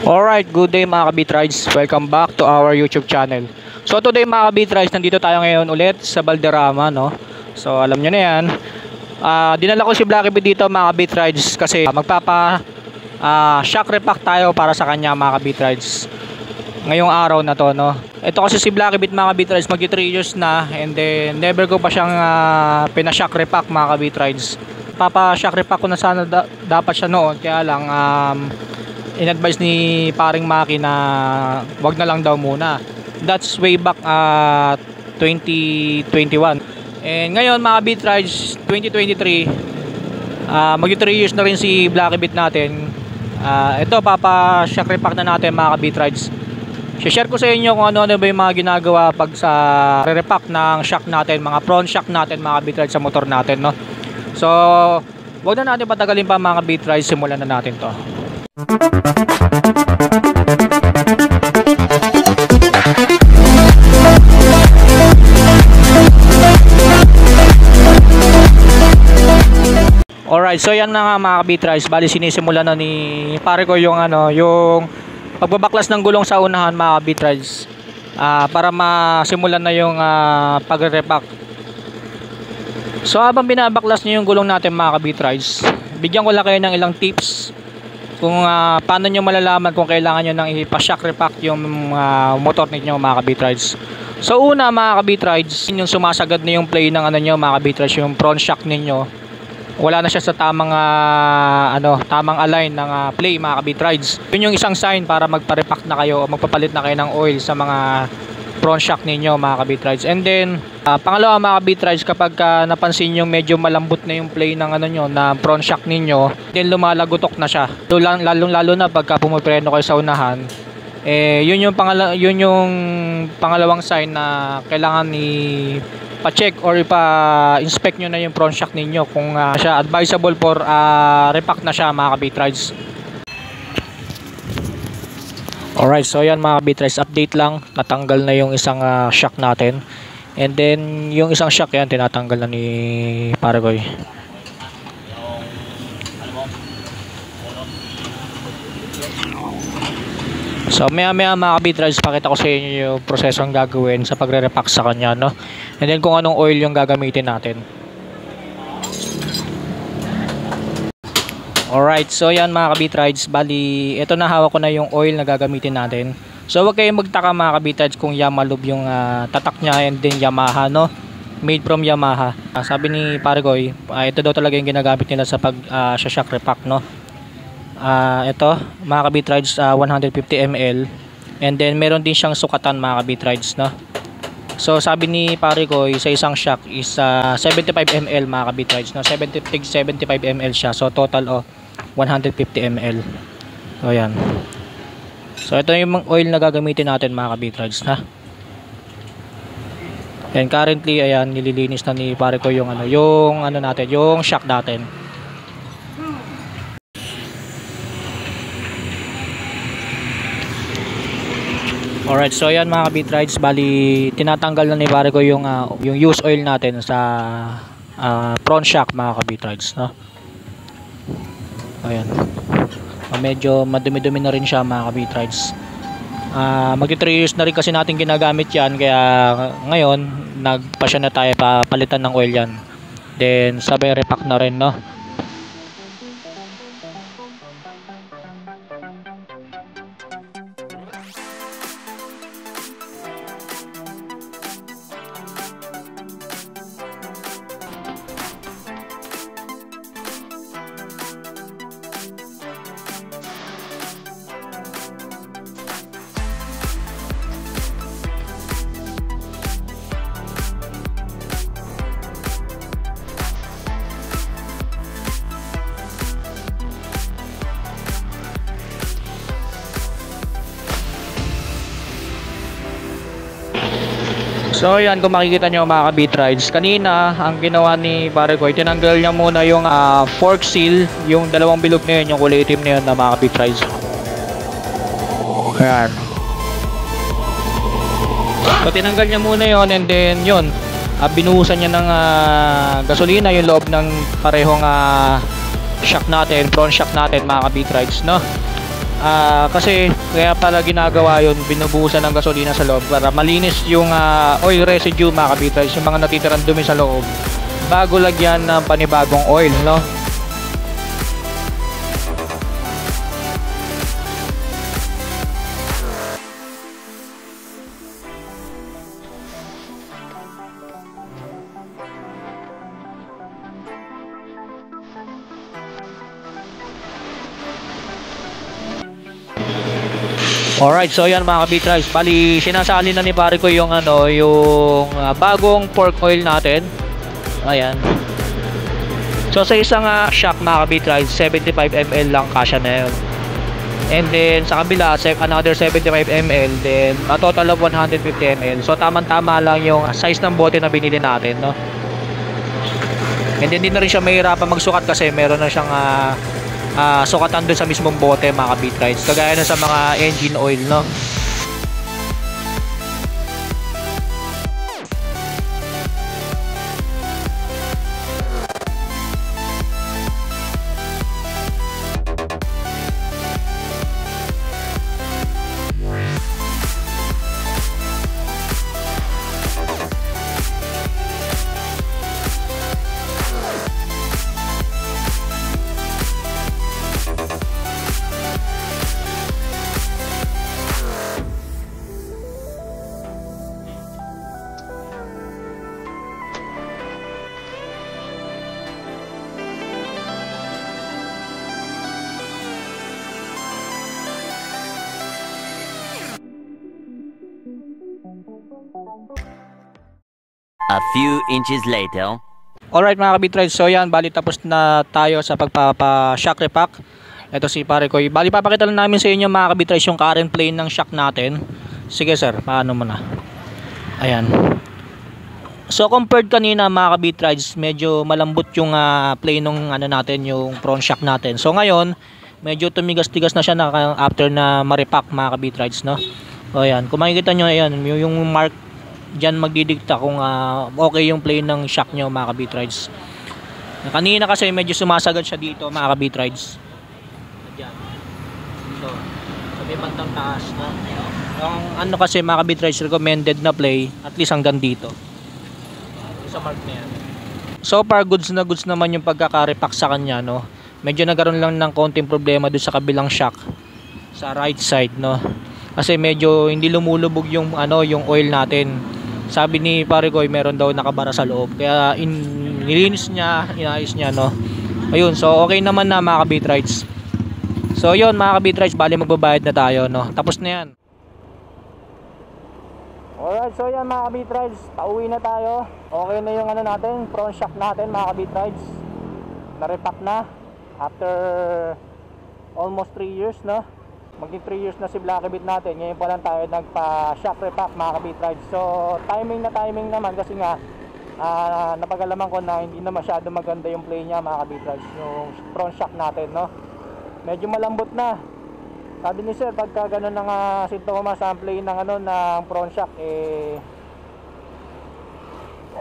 Alright, good day mga ka-Beatrides. Welcome back to our YouTube channel. So today mga ka-Beatrides, nandito tayo ngayon ulit sa Valderrama, no? So alam nyo na yan. Dinala ko si Blacky Beat dito mga ka-Beatrides kasi magpapa shock repack tayo para sa kanya mga ka-Beatrides ngayong araw na to, no? Ito kasi si Blacky Beat mga ka-Beatrides, magti 3 years na, and then never ko pa siyang pina-shock repack mga ka-Beatrides. Papa-shock repack ko na sana dapat siya noon, kaya lang in-advise ni paring Maki na wag na lang daw muna. That's way back 2021. And ngayon mga Beatrides, 2023, magti 3 years na rin si Blacky Beat natin. Ito papa-shock repack na natin mga Beatrides. Share ko sa inyo kung ano-ano ba yung mga ginagawa pag sa re-repack ng shock natin, mga front shock natin mga Beatrides sa motor natin, no? So wag na natin patagalin pa mga Beatrides, simulan na natin to. Alright, so yan na nga mga ka-Beatrides. Bali sinisimulan na ni pare ko yung yung pagbabaklas ng gulong sa unahan mga ka-Beatrides, para masimulan na yung pagre-repack. So habang binabaklas niyo yung gulong natin mga ka-Beatrides, bigyan ko lang kayo ng ilang tips kung paano nyo malalaman kung kailangan nyo nang ipa-shock repack yung motor ninyo mga ka-Beatrides. So una mga ka-Beatrides, yung sumasagad na yung play ng nyo mga ka-Beatrides, yung front shock ninyo, wala na siya sa tamang tamang align ng play mga ka-Beatrides. Yun yung isang sign para magpa-repack na kayo o magpapalit na kayo ng oil sa mga front shock ninyo mga ka-Beatrides. And then pangalawa mga ka-Beatrides, kapag napansin nyo medyo malambot na yung play ng na front shock ninyo, then lumalagotok na siya. Lalo na pagka pumipreno kayo sa unahan, yun yung pangalawang sign na kailangan pa-check or ipa-inspect nyo na yung front shock ninyo kung siya advisable for repack na siya mga ka-Beatrides. Alright, so yan mga ka-Beatrides, update lang, natanggal na yung isang shock natin. And then yung isang shock yan tinatanggal na ni Paragoy. So maya mga ka-Beatrides, pakita ko sa inyo yung proseso ang gagawin sa pagre-repack sa kanya, no? And then kung anong oil yung gagamitin natin. Alright, so yan mga ka-Beatrides, bali ito na, hawak ko na yung oil na gagamitin natin. So wag kayong magtaka mga ka-Beatrides kung Yamalube yung tatak niya, and then Yamaha, no? Made from Yamaha. Sabi ni Paragoy, ito daw talaga yung ginagamit nila sa shock repack, no? Ito mga ka-Beatrides, 150 ml, and then meron din siyang sukatan mga ka-Beatrides, no? So sabi ni Paragoy sa isang shock is 75 ml mga ka-Beatrides, no? 75 ml siya, so total 150 ml. So yan. So ito yung oil na gagamitin natin mga ka-Beatrides, ha. And currently ayan, nililinis na ni Paragoy yung natin, yung shock natin. Alright, so ayan mga ka-Beatrides, bali tinatanggal na ni Paragoy yung used oil natin sa front shock mga ka-Beatrides, no? Ayan. Medyo madumi-dumi na rin siya mga ka-Beatrides. Magti 3 years na rin kasi natin ginagamit yan, kaya ngayon nagpasya na tayo papalitan ng oil yan. Then sabay repack na rin, no? So yan, kung makikita nyo mga ka-Beatrides, kanina ang ginawa ni Paragoy, tinanggal niya muna yung fork seal, yung dalawang bilog na yun, yung kulay itim na yun na mga ka-Beatrides. Ayan. So tinanggal niya muna yun, and then yun, binuhusan niya ng gasolina yung loob ng parehong shock natin, front shock natin mga ka-Beatrides, no? Kasi kaya pala ginagawa yun, binubuhusan ng gasolina sa loob para malinis yung oil residue mga kabitrays, yung mga natitirang dumi sa loob bago lagyan ng panibagong oil, no? Alright, so yan mga kabitrays, bali sinasali na ni pare ko yung yung bagong pork oil natin. Ayan. So sa isang shock mga kabitrays, 75 ml lang kasya na yun. And then sa kabila, another 75 ml, then a total of 150 ml. So tamang-tama lang yung size ng bote na binili natin, no? And then hindi na rin siya mahirapan magsukat kasi meron na siyang sukatan dun sa mismong bote mga kabitrays, kagaya na sa mga engine oil, no? A few inches later. Alright mga kabitrays, so yan, bali tapos na tayo sa pagpapa-shock repack. Ito si pare ko, bali papakita lang namin sa inyo mga kabitrays yung current plane ng shock natin. Sige sir, paano mo na? Ayan. So compared kanina mga kabitrays, medyo malambot yung plane ng natin, yung front shock natin. So ngayon, medyo tumigas-tigas na siya after na ma-repack mga kabitrays, no? O ayan, kung makikita nyo, ayan, yung mark dyan magdidikta kung okay yung plane ng shock nyo mga kabitrays. Kanina kasi medyo sumasagad siya dito mga kabitrays. Dyan. So, sabi bandang taas na. Yung kasi mga kabitrays, recommended na play at least hanggang dito. Sa mark na yan. So far goods na goods naman yung pagkaka-repack sa kanya, no. Medyo nagkaroon lang ng konting problema doon sa kabilang shock sa right side, no. Kasi medyo hindi lumulubog yung yung oil natin. Sabi ni pare ko, meron daw nakabara sa loob. Kaya nilinis niya, inayos niya, no. Ayun, so okay naman na mga kabitrays. So yun mga kabitrays, bali magbabayad na tayo, no. Tapos na yan. Alright, so yan mga kabitrays, pauwi na tayo. Okay na yung natin, front shock natin mga kabitrays. Na-repack na after almost 3 years, no. Maging 3 years na si Blackibit natin. Ngayon pa lang tayo nagpa-shock repack mga kabitrays. So timing naman kasi nga napagalaman ko na hindi na masyado maganda yung play niya mga kabitrays, yung front shock natin, no. Medyo malambot na. Sabi ni sir, pagka gano'n ng sintomas sa play ng ng front shock,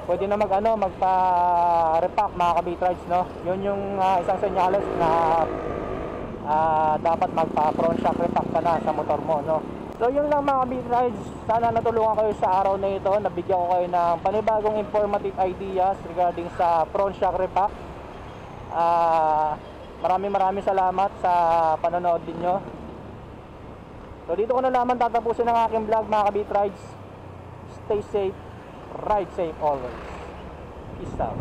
pwede na magpa-repack mga kabitrays, no. Yun yung isang senyales na dapat magpa-front shock repack ka na sa motor mo, no. So yun lang mga kabitrays, sana natulungan kayo sa araw na ito, nabigyan ko kayo ng panibagong informative ideas regarding sa front shock repack. Maraming salamat sa panonood ninyo. So dito ko na naman tatapusin ang aking vlog mga kabitrays. Stay safe, ride safe always. Peace out.